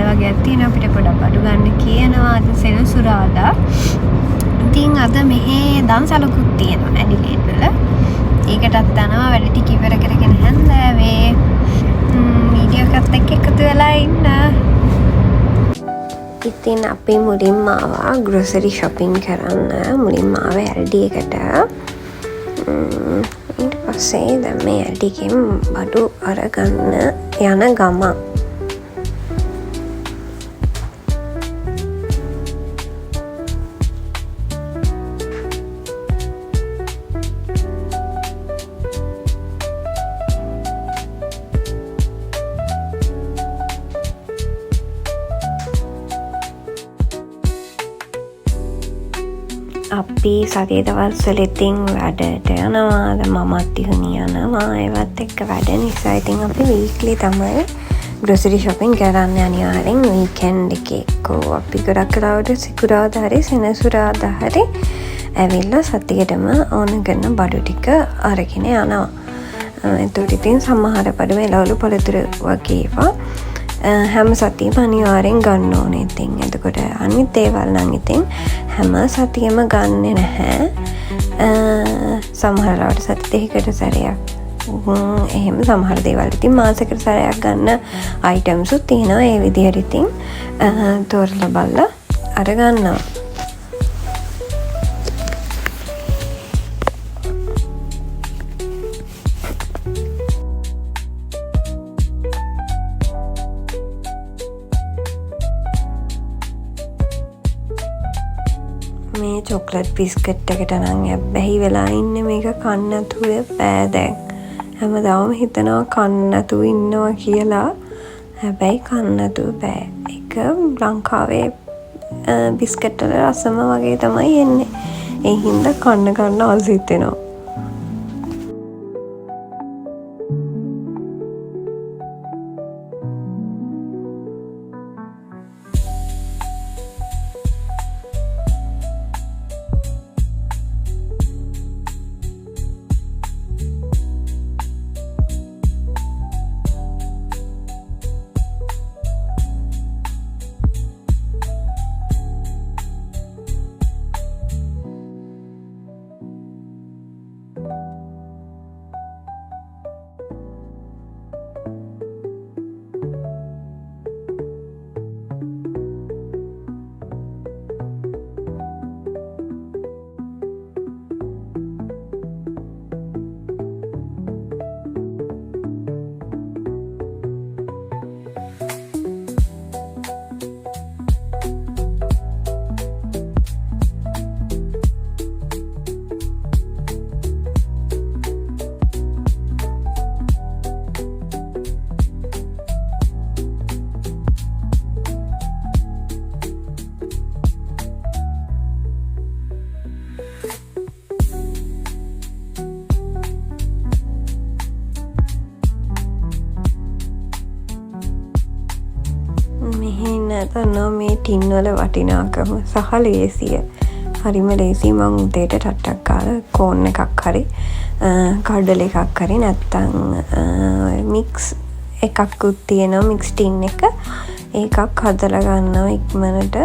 වගේක් තියෙනවා අපිට පොඩක් අඩු ගන්න කියනවා අද සෙනසුරාදා. ඉතින් අද මෙහි දන්සලකුත් තියෙනවා ඇඩිලේඩ් වල. ඒකටත් යනවා වැඩ ටික ඉවර කරගෙන හැන්දෑවේ වීඩියෝ එකත් එක්ක එකතු වෙලා ඉන්න. ඉතින් අපි මුලින්ම ආවා ග්‍රොසරි shopping කරන්න. මුලින්ම ආවේ ඇල්ඩි එකට. ඊට පස්සේ දැන් මේ ඇල්ඩි එකෙන් බඩු අරගන්න යන ගමන් අපි සතිය දවස්වල ඉතින් වැඩට යනවා. දැන් මමත් ඉහුණි යනවා. ඒවත් එක්ක වැඩ නිසා ඉතින් අපි වීක්ලි තමයි ග්‍රොසරි shopping කරන්න අනිවාර්යෙන් වීකෙන්ඩ් එකේ. අපි ගොඩක් වෙලාවට සිකුරාදා හරි සෙනසුරාදා හරි ඇවිල්ලා සතියේටම ඕන කරන බඩු ටික අරගෙන යනවා. එතකොට ඉතින් සමහර බඩු මෙලවලු පළතුරු වගේ ඒවා හැම සතියම අනිවාර්යෙන් ගන්න ඕනේ. ඉතින් එතකොට අනිත් ඒවල් නම් ඉතින් හැම සතියෙම ගන්නෙ නැහැ. සමහර ලාවට සති දෙකකට සැරයක් එහෙම සමහර දේවල් ඉතින් මාසෙකට සැරයක් ගන්න අයිටම්ස් උත් තියෙනවා. ඒ විදිහට ඉතින් තෝරලා බලලා අර ගන්නවා. මේ චොක්ලට් බිස්කට් එකට නම් බැහි වෙලා ඉන්නේ. මේක කන්න නැතුව බෑ. දැන් හැමදාම හිතනවා කන්න නැතුව ඉන්නවා කියලා. හැබැයි කන්න නැතුව බෑ. ඒක ලංකාවේ බිස්කට් වල රසම වගේ තමයි එන්නේ. ඒ හින්දා කන්න ආස හිතෙනවා. දන්නවා මේ ටින් වල වටිනාකම සහ ලේසිය. හරිම ලේසි. මං උදේට ටට්ටක් කාලා කෝන් එකක් හරි කඩල එකක් හරි නැත්තම් මික්ස් එකක්කුත් තියෙනවා. මික්ස් ටින් එක ඒකක් හදලා ගන්නවා ඉක්මනට.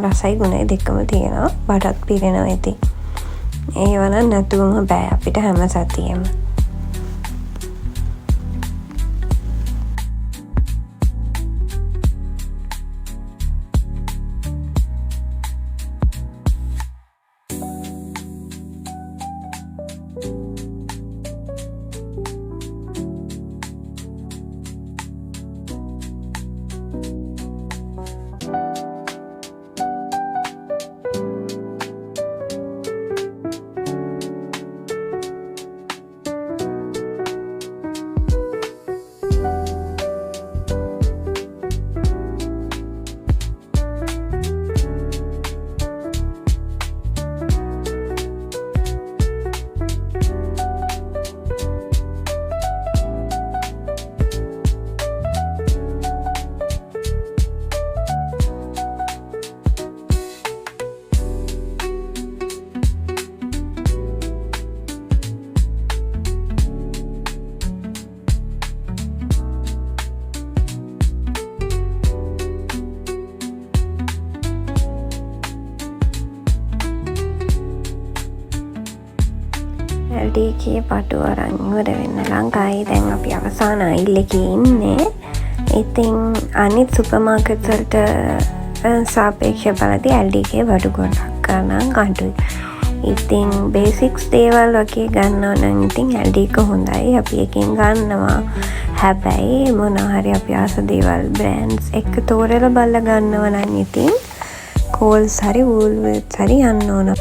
රසයි ගුණයි දෙකම තියෙනවා. බඩත් පිරෙනවා. ඉතින් ඒව නම් නැතුවම බෑ අපිට හැම සතියෙම. LD එකේ පටු අරන් ඉවර වෙන්න ලංකාවේ දැන් අපි අවසාන අයිල් එකේ ඉන්නේ. ඉතින් අනිත් සුපර් මාකට් වලට සාපේක්ෂව බලද්දී LD එකේ බඩු ගොඩක් ගණන් අඩුයි. ඉතින් බේසික්ස් දේවල් වගේ ගන්නවා නම් ඉතින් LD එක හොඳයි. අපි එකෙන් ගන්නවා. හැබැයි මොනවා හරි අපි ආස දේවල් බ්‍රෑන්ඩ්ස් එක තෝරලා බලලා ගන්නවා නම් ඉතින් කෝල්ස් හරි වූල්වර්ත්ස් හරි යන්න ඕන.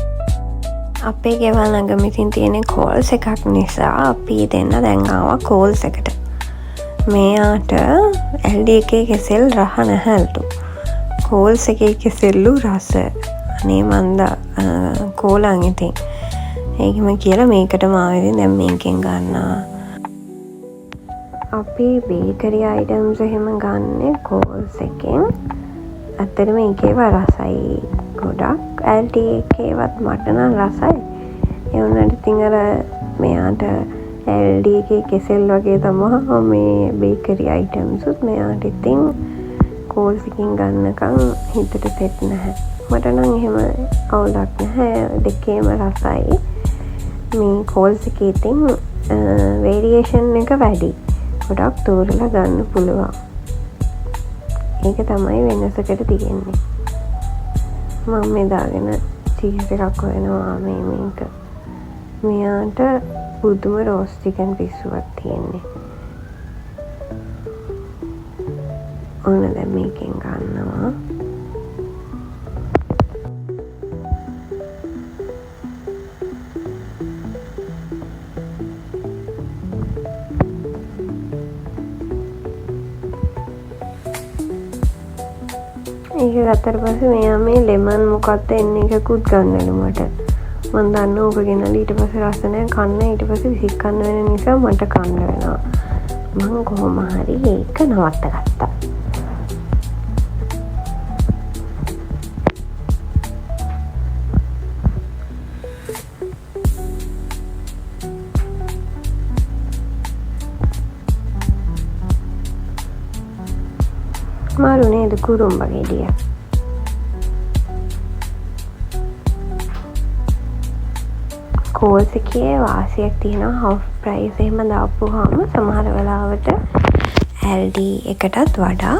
අපේ ගෙවල් ළඟම ඉතින් තියෙන කෝල්ස් එකක් නිසා අපි දෙන්න දැන් ආවා කෝල්ස් එකට. මෙයාට LD එකේ කෙසෙල් රහ නැහැලු. කෝල්ස් එකේ කෙසෙල්ලු රස. අනේ මන්දා කෝලන් ඉතින්. ඒකම කියලා මේකටම ආවෙදී දැන් මේකෙන් ගන්නවා. අපි බේකරි අයිටම්ස් එහෙම ගන්න කෝල්ස් එකෙන්. ඇත්තටම ඒකේව රසයි ගොඩක්. LD එකේවත් මට නම් රසයි. ඒ වුණාට ඉතින් අර මෙයාට LD එකේ කෙසෙල් වගේ තමයි මේ බේකරි අයිටම්ස් උත් මෙයාට ඉතින් කෝල්ස් එකෙන් ගන්නකම් හිතට සෙට් නැහැ. මට නම් එහෙම අවුලක් නැහැ. දෙකේම රසයි. මේ කෝල්ස් එකේ ඉතින් වේරියේෂන් එක වැඩි. ගොඩක් තෝරලා ගන්න පුළුවන්. ඒක තමයි වෙනසකට තියෙන්නේ. මම මේ දාගෙන චීස් එකක් හොයනවා මේක. මෙයාට පුදුම රෝස් චිකන් පිස්සුවක් තියෙන්නේ. ඕන දැන් මේකෙන් ගන්නවා. ඒක ගත්තට පස්සේ මෙයා මේ ලෙමන් මොකක්ද එන්නේ එකකුත් ගන්නලු මට. මම දන්න ඕක ගෙනල්ලා ඊට පස්සේ රස නැහැ කන්න ඊට පස්සේ විසිකන්න වෙන නිසා මට කන්න වෙනවා. මම කොහොම හරි ඒක නවත්ත ගත්තා. මාරු නේද කුරුම්බ ගෙඩිය. කෝල්ස් එකේ වාසියක් තියෙනවා half price එහෙම දාපුවාම සමහර වෙලාවට LD එකටත් වඩා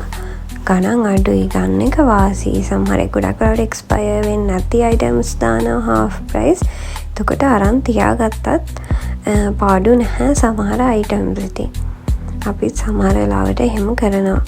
ගණන් අඩුයි ගන්න එක වාසි. සමහර ගොඩක් වෙලාවට expire වෙන්නේ නැති items දානවා half price. එතකොට අරන් තියාගත්තත් පාඩු නැහැ සමහර items ඉතින්. අපි සමහර වෙලාවට එහෙම කරනවා.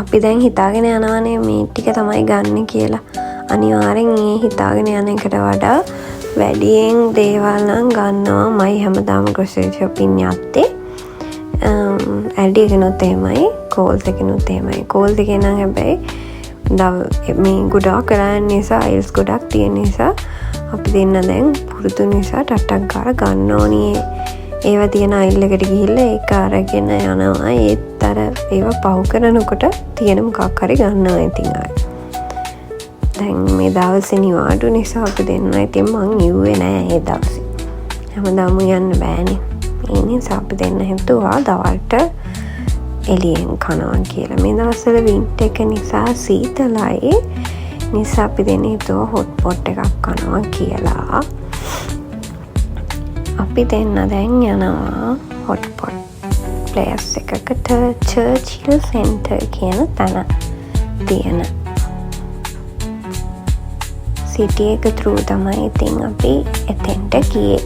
අපි දැන් හිතාගෙන යනවනේ මේ ටික තමයි ගන්න කියලා. අනිවාර්යෙන් මේ හිතාගෙන යන එකට වඩා වැඩියෙන් දේවල් නම් ගන්නවා මයි හැමදාම grocery shopping යත්තේ. LD එකනොත් එහෙමයි, කෝල්ස් එකනොත් එහෙමයි. කෝල්ස් එකේ නම් හැබැයි මේ ගොඩක් කරන්නේ නිසා අයිල්ස් ගොඩක් තියෙන නිසා අපි දෙන්න දැන් පුරුදු නිසා ටට්ටක් ගාලා ගන්න ඕනේ. ඒවා තියෙන අයිල් එකට ගිහිල්ලා ඒක අරගෙන යනවා. ඒත් අර ඒවා පහු කරනකොට තියෙන මොකක් හරි ගන්නවා ඉතින් ආයි. දැන් මේ දවසේ නිවාඩු නිසා අපි දෙන්න ඉතින් මං ඉව්වේ නෑ ඒ දවසේ. හැමදාම යන්න බෑනේ. ඒ නිසා අපි දෙන්න හිතුවා දවල්ට එළියෙන් කනවා කියලා. මේ දවස්වල වින්ටර් එක නිසා සීතලයි. නිසා අපි දෙන්න හිතුවා හොට් පොට් එකක් කනවා කියලා. අපි දෙන්න දැන් යනවා හොට් පොට් ප්ලේස් එකකට චර්චිල් සෙන්ටර් කියන තැන තියෙන සිටි එක ත්‍රූ තමයි ඉතින් අපි එතෙන්ට ගියේ.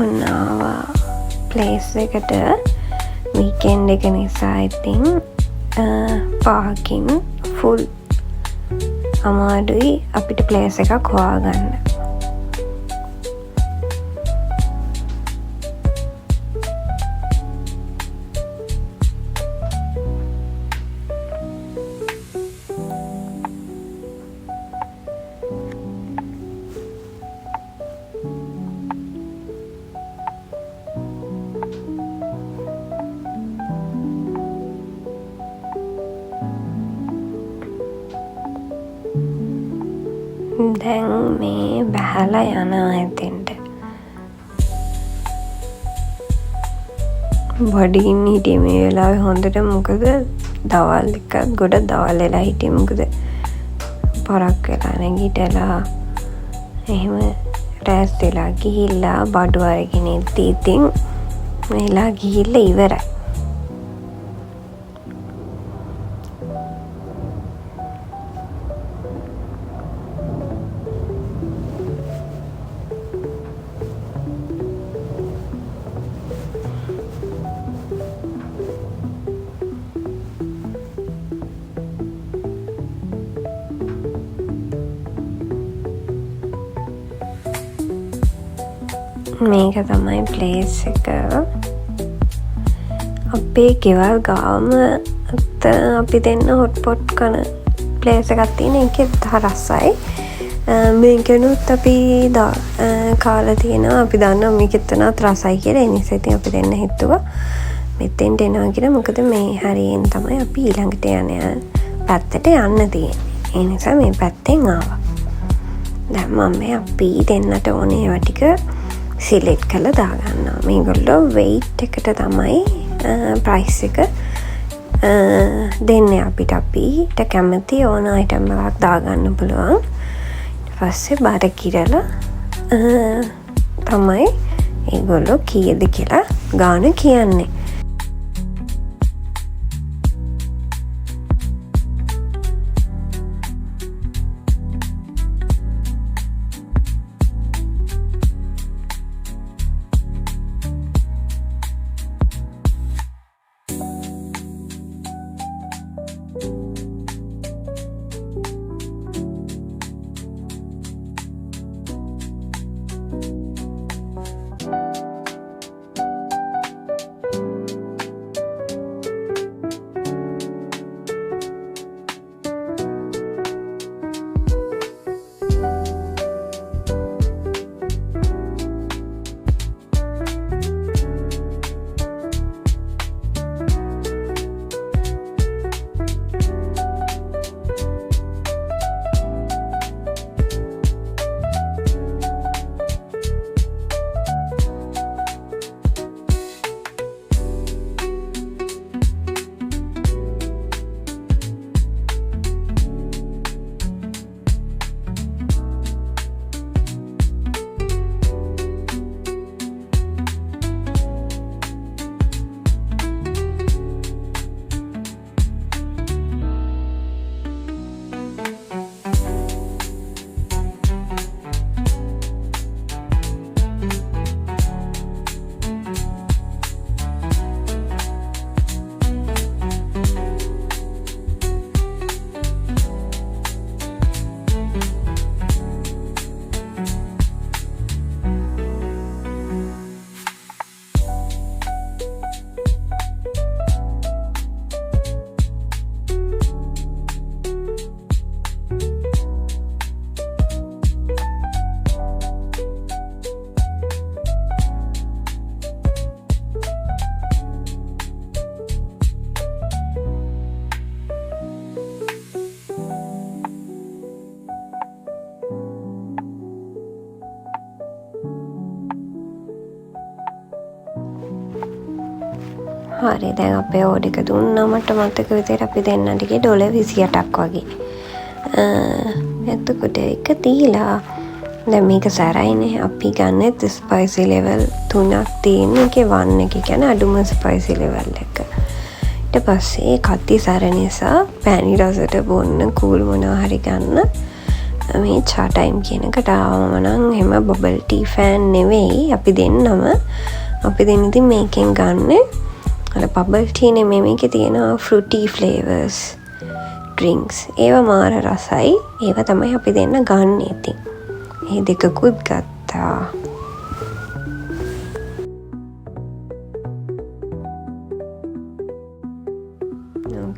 ඔන්න ආවා ප්ලේස් එකට වීකෙන්ඩ් එක නිසා ඉතින් පාකින් ෆුල් අමාරුයි අපිට ප්ලේස් එකක් හොයාගන්න. දැන් මේ බැහැලා යනවා එතෙන්ට. බඩින් හිටියේ මේ වෙලාවේ හොඳට. මොකද දවල් එක ගොඩ දවල් වෙලා හිටියේ. මොකද පරක් වෙලා නැගිටලා එහෙම රැස් වෙලා ගිහිල්ලා බඩු අරගෙන ඉතින් වෙලා ගිහිල්ලා ඉවරයි. මේක තමයි ප්ලේස් එක. අපේ ගෙවල් ගාම අපි දෙන්න හොට්පොට් කන ප්ලේස් එකක් තියෙන. ඒක තරස්සයි. මේකනුත් අපි කාලා තියෙනවා. අපි දන්නවා මේකෙත් උනත් රසයි කියලා. ඒ නිසා ඉතින් අපි දෙන්න හිතුවා මෙතෙන්ට එනවා කියලා. මොකද මේ හරියෙන් තමයි අපි ඊළඟට යන පැත්තට යන්න තියෙන්නේ. ඒ නිසා මේ පැත්තෙන් ආවා. දැන් මම අපි දෙන්නට ඕනේ ඒවා ටික සිලෙක්ට් කරලා දාගන්නවා. මේගොල්ලෝ වෙයිට් එකට තමයි ප්‍රයිස් එක දෙන්නේ අපිට. අපිට කැමති ඕන අයිටම් එකක් දාගන්න පුළුවන්. ඊට පස්සේ බාර කිරලා තමයි ඒගොල්ලෝ කීයද කියලා ගාන කියන්නේ. හරි දැන් අපේ ඕඩර් එක දුන්නා. මට මතක විදිහට අපි දෙන්නට ගියේ $28ක් වගේ. එතකොට එක දීලා දැන් මේක සරයිනේ. අපි ගන්නෙත් ස්පයිසි ලෙවල් 3ක් තියෙන එකේ 1 එක කියන්නේ අඩුම ස්පයිසි ලෙවල් එක. ඊට පස්සේ කති සර නිසා පැණි රසට බොන්න කූල් මොනවා හරි ගන්න මේ චා ටයිම් කියන එකට ආවම නම් එහෙම බබල් ටී ෆෑන් නෙවෙයි. අපි දෙන්නම අපි දෙන්න ඉතින් මේකෙන් ගන්නෙ අර බබල් ටී නෙමෙයි. මේකේ තියෙනවා ෆෘටි ෆ්ලේවර්ස් ඩ්‍රින්ක්ස්. ඒවා මාර රසයි. ඒවා තමයි අපි දෙන්න ගන්න ඉතින්. මේ දෙකකුත් ගත්තා.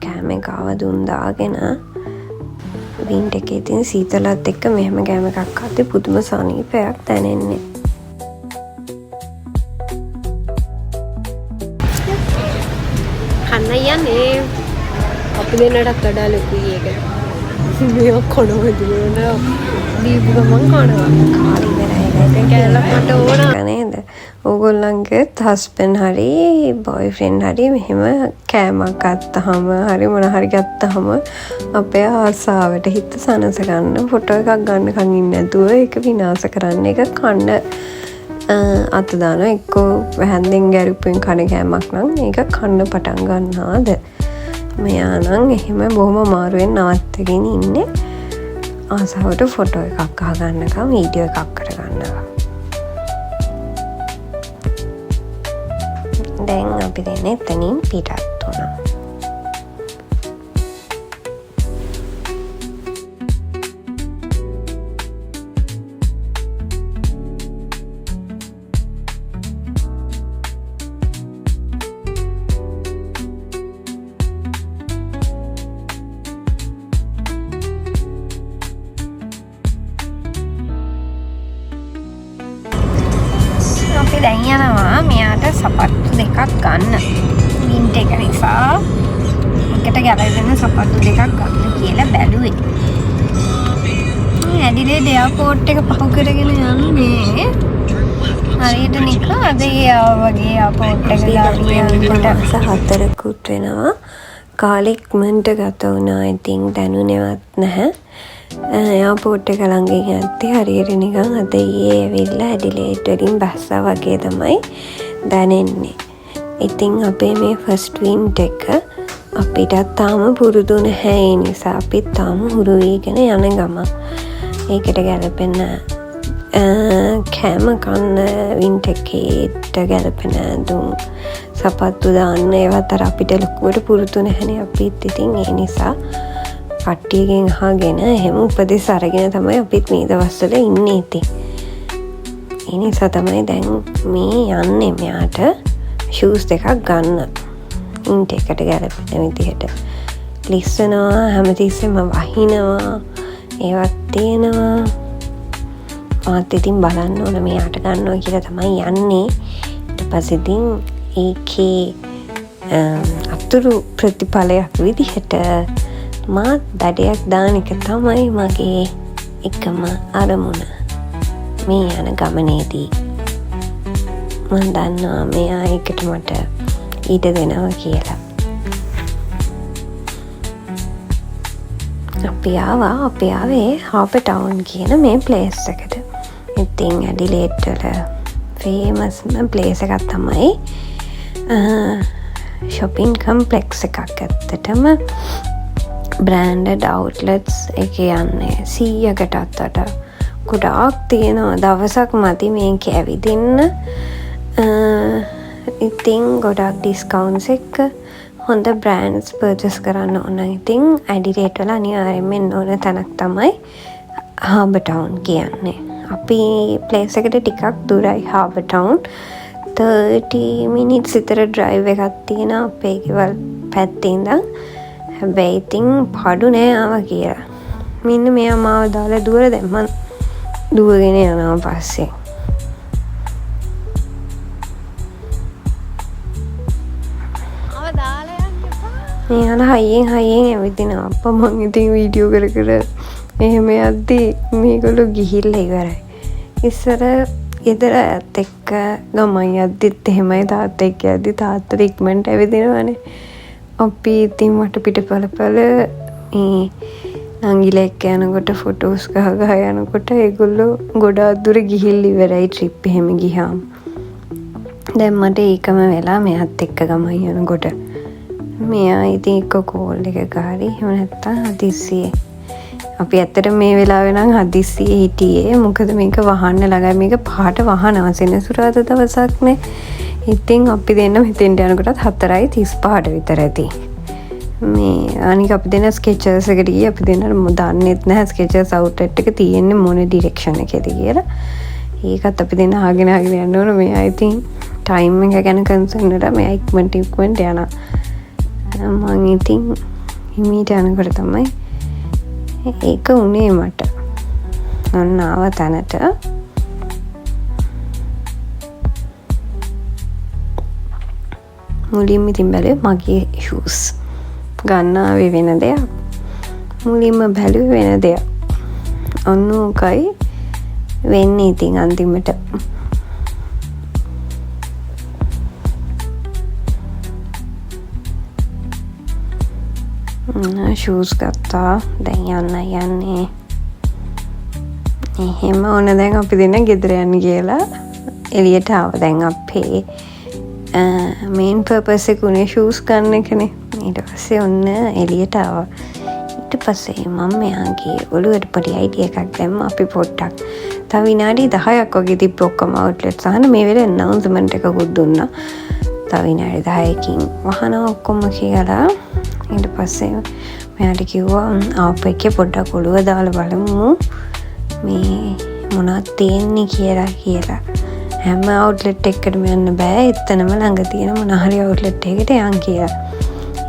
කෑම ගාව දුන් දාගෙන වින්ටර් එකේ තියෙන සීතලත් එක්ක මෙහෙම කෑම එකක් අද්දි පුදුම සනීපයක් දැනෙන්නේ. කන්න යන්නේ අපි දෙන්නටත් වඩා ලොකුයි ඒක. මේ කොනවද නෝ දීපු ගමන් කනවා. කාලි වෙරයි කෑල්ලක් මට ඕන නේද? ඕගොල්ලන්ගේත් හස්බන්ඩ් හරි බොයිෆ්‍රෙන්ඩ් හරි මෙහෙම කෑමක් ගත්තාම හරි මොන හරි ගත්තාම අපේ ආසාවට හිත සනස ගන්න ෆොටෝ එකක් ගන්න කන් ඉන්නේ නැතුව ඒක විනාශ කරන්න එක කන්න අත දානවා. එක්කෝ වැහන්දෙන් ගැරුපෙන් කන කෑමක් නම් ඒක කන්න පටන් ගන්නවාද? මෙයා නම් එහෙම බොහොම අමාරුවෙන් නවත්තගෙන ඉන්නේ ආසාවට ෆොටෝ එකක් අහගන්නකම් වීඩියෝ එකක් කරගන්නවා. දැන් අපි දෙන්නේ එතනින් පිටත් වුණා. අපි දැන් යනවා මෙයාට සපත්තු දෙකක් ගන්න. වින්ටර් එක නිසා එකට ගැලපෙන සපත්තු දෙකක් ගන්න කියලා බැලුවේ. මේ ඇඩිලේඩ් එයාපෝට් එක පහු කරගෙන යන්නේ. හරියට නිකන් අද වගේ එයාපෝට් එක දාලා 4කුත් වෙනවා. කාලෙ ඉක්මනට ගත වුණා. ඉතින් දැනුනේවත් නැහැ. එයාපෝට් එක ළඟින් යද්දි හරියට නිකන් අද ඊයේ ඇවිල්ලා ඇඩිලේඩ් වලින් බැස්සා වගේ තමයි දැනෙන්නේ. ඉතින් අපේ මේ ෆස්ට් වින්ට් එක අපිටත් තාම පුරුදු නැහැ. ඒ නිසා අපිත් තාම හුරු වීගෙන යන ගම. ඒකට ගැලපෙන කෑම කන්න වින්ට් එකේට ගැලපෙන දුම් සපත්තු දාන්න ඒවත් අර අපිට ලොකුවට පුරුදු නැහැනේ අපිත්. ඉතින් ඒ නිසා කට්ටියගෙන් අහගෙන එහෙම උපදෙස් අරගෙන තමයි අපිත් මේ දවස්වල ඉන්නේ. ඉතින් ඒ නිසා තමයි දැන් මේ යන්නේ මෙයාට ෂූස් දෙකක් ගන්න. ඉන්ට් එකට ගැලපෙන විදිහට ලිස්සනවා හැමතිස්සෙම වහිනවා ඒවත් තියෙනවා. මාත් ඉතින් බලන්න ඕන මෙයාට ගන්නවා කියලා තමයි යන්නේ. ඊට පස්සේ ඉතින් ඒකේ අතුරු ප්‍රතිඵලයක් විදිහට මාත් දඩයක් දාන එක තමයි මගේ එකම අරමුණ මේ යන ගමනේදී. මම දන්නවා මෙයා ඒකට මට ඊට දෙනවා කියලා. අපි ආවේ හාපර් ටවුන් කියන මේ ප්ලේස් එකට. ඉතින් ඇඩිලේඩ් වල ෆේමස්ම ප්ලේස් එකක් තමයි ෂොපින් කම්ප්ලෙක්ස් එකක්. ඇත්තටම බ්‍රෑන්ඩඩ් අවුට්ලට්ස් එක යන්නේ 100කටත් වඩා ගොඩාක් තියෙනවා. දවසක් මදි මේක ඇවිදින්න. ඉතින් ගොඩක් ඩිස්කවුන්ට්ස් එක්ක හොඳ බ්‍රෑන්ඩ්ස් පර්චේස් කරන්න ඕන. ඉතින් ඇඩිලේඩ් වල අනිවාර්යෙන්ම එන්න ඕන තැනක් තමයි හාබර් ටවුන් කියන්නේ. අපි ප්ලේස් එකට ටිකක් දුරයි හාබර් ටවුන්. 30 minutes විතර ඩ්‍රයිව් එකක් තියෙනවා අපේ ගෙවල් පැත්තේ ඉඳන්. හැබැයි ඉතින් පඩු නෑ ආවා කියලා. මෙන්න මෙයා මාව දාලා දුවර දැම්මන් දුවගෙන යනවා පස්සේ. ආව දාලා යන්න එපා. මේ යන හයියෙන් ඇවිදිනවා. අප්පා මං ඉතින් වීඩියෝ කර එහෙම යද්දි මේගොල්ලෝ ගිහිල්ලා ඉවරයි. ඉස්සර ගෙදර ඇත් එක්ක ගමන් යද්දිත් එහෙමයි තාත්තා එක්ක යද්දි තාත්තට ඉක්මනට ඇවිදිනවනේ. අපි ඉතින් මට පිටපල මේ නංගිලා එක්ක යනකොට ෆොටෝස් ගහ යනකොට ඒගොල්ලෝ ගොඩාක් දුර ගිහිල්ලා ඉවරයි ට්‍රිප් එහෙම ගියාම. දැන් මට ඒකම වෙලා මෙයාත් එක්ක ගමන් යනකොට මෙයා ඉතින් එක්ක කෝල් එක ගහරි එහෙම නැත්තම් හදිස්සියේ අපි ඇත්තට මේ වෙලාවේ නම් හදිස්සියේ හිටියේ. මොකද මේක වහන්න ළඟයි. මේක පාට වහනවා සෙනසුරාදා දවසක්නේ. ඉතින් අපි දෙන්න මෙතෙන්ට යනකොටත් 4:35 විතර ඇති. මේ අනික අපි දෙන්න ස්කෙචර්ස් එකට ගියේ. අපි දෙන්නට දන්නෙත් නැහැ ස්කෙචර්ස් අවුට්ලෙට් එක තියෙන්නේ මොන ඩිරෙක්ෂන් එකේද කියලා. ඒකත් අපි දෙන්න ආගෙන යන්න ඕන. මෙයා ඉතින් ටයිම් එක ගැන කන්සර්න් වෙලා මෙයා ඉක්මනට යනවා. මම ඉතින් හිමීට යනකොට තමයි ඒක උනේ මට. ඔන්න ආව තැනට. මුලින්ම ඉතින් බැලුවේ මගේ ෂූස් ගන්න ආවේ වෙන දෙයක්. මුලින්ම බැලුවේ වෙන දෙයක්. ඔන්නෝකයි වෙන්නේ ඉතින් අන්තිමට. ෂූස් ගත්තා. දැන් යන්නේ. එහෙම ඕන දැන් අපි දෙන්න ගෙදර යන්න කියලා එළියට ආවා. දැන් අපේ මේන් පර්පස් එක උනේ ෂූස් ගන්න එකනේ. ඊට පස්සේ ඔන්න එළියට ආවා. ඊට පස්සේ මම මෙයාගේ ඔළුවට පොඩි අයිඩියා එකක් දැම්මා. අපි පොඩ්ඩක් තව විනාඩි 10ක් වගේ තිබ්බ ඔක්කොම අවුට්ලට්ස් අහන මේ වෙලේ announcement එකකුත් දුන්නා. තව විනාඩි 10කින් වහනවා ඔක්කොම කියලා. ඊට පස්සේ මෙයාට කිව්වා ආපු එකේ පොඩ්ඩක් ඔළුව දාලා බලමු මේ මොනවද තියෙන්නේ කියලා. හැම අවුට්ලට් එකකටම යන්න බෑ. එතනම ළඟ තියෙන මොන හරි අවුට්ලට් එකකට යන් කියලා.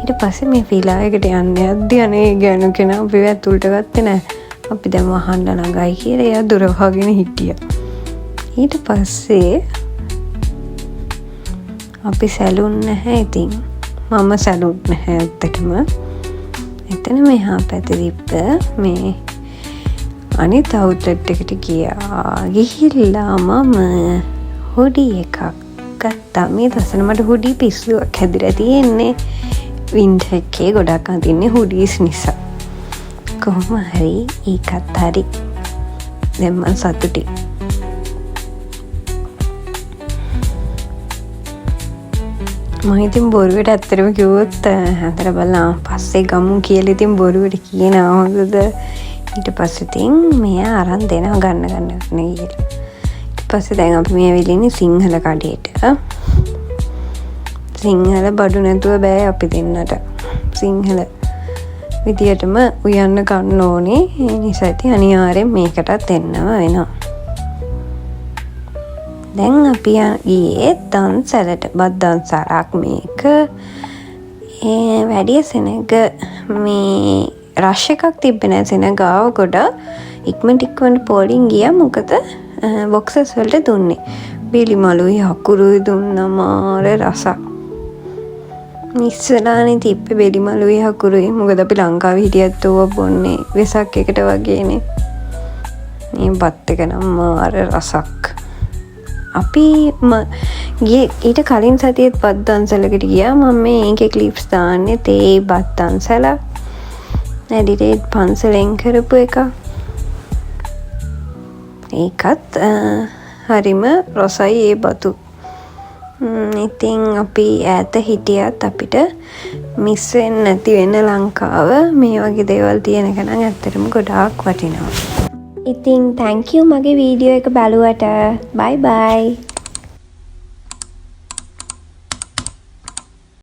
ඊට පස්සේ මේ ෆිලා එකට යන්න යද්දි අනේ ගෑනු කෙනා අපිව ඇතුළට ගත්තේ නැහැ. අපි දැන් වහන්න ළඟයි කියලා එයා දොර වහගෙන හිටියා. ඊට පස්සේ අපි සැලුන් නැහැ ඉතින්. මම සැලුන් නැහැ ඇත්තටම. එතන මෙහා පැත්තේ තිබ්බ මේ අනිත් අවුට්ලට් එකට ගිහිල්ලා මම හුඩි එකක් ගත්තා. මේ දසන මට හුඩි පිස්සුවක් හැදිලා තියෙන්නේ. වින්ටර් එකේ ගොඩක් අඳින්නේ හුඩීස් නිසා. කොහොම හරි ඒකත් හරි. දැන් මම සතුටුයි. මම ඉතින් බොරුවට ඇත්තටම කිව්වොත් හතර බලලා පස්සේ ගමු කියලා ඉතින් බොරුවට කියනවා. මොකද ඊට පස්සේ ඉතින් මෙයා අරන් දෙනවා ගන්න කියලා. ඊට පස්සේ දැන් අපි මේ වෙලින්නේ සිංහල කඩේට. සිංහල බඩු නැතුව බෑ අපි දෙන්නට. සිංහල විදියටම උයන්න ගන්න ඕනේ. ඒ නිසා ඉතින් අනිවාර්යෙන් මේකටත් එන්නම වෙනවා. දැන් අපි ගියේ දන්සලට. බත් දන්සලක් මේක. වැඩි සෙනග මේ රශ් එකක් තිබ්බේ නැහැ. සෙනග ආව කොට ඉක්මනට පෝලිං ගියා. මොකද බොක්සස් වලට දුන්නේ. බීලි මලුයි හකුරුයි දුන්නා මාර රසක්. ඉස්සලානේ තිබ්බේ බෙලි මලුයි හකුරුයි. මොකද අපි ලංකාවේ හිටියත් ඕවා බොන්නේ වෙසක් එකට වගේනේ. මේ බත් එක නම් මාර රසක්. අපි ඊට කලින් සතියේත් බත් දන්සලකට ගියා. මම මේකේ ක්ලිප්ස් දාන්නේ තේ බත් දන්සල. එඩිට් පන්සලෙන් කරපු එක. ඒකත් හරිම රසයි ඒ බතු. ඉතින් අපි ඈත හිටියත් අපිට මිස් වෙන්නේ නැති වෙන ලංකාව මේ වගේ දේවල් තියෙන එක නම් ඇත්තටම ගොඩාක් වටිනවා. ඉතින් thank you මගේ වීඩියෝ එක බලුවට. bye bye.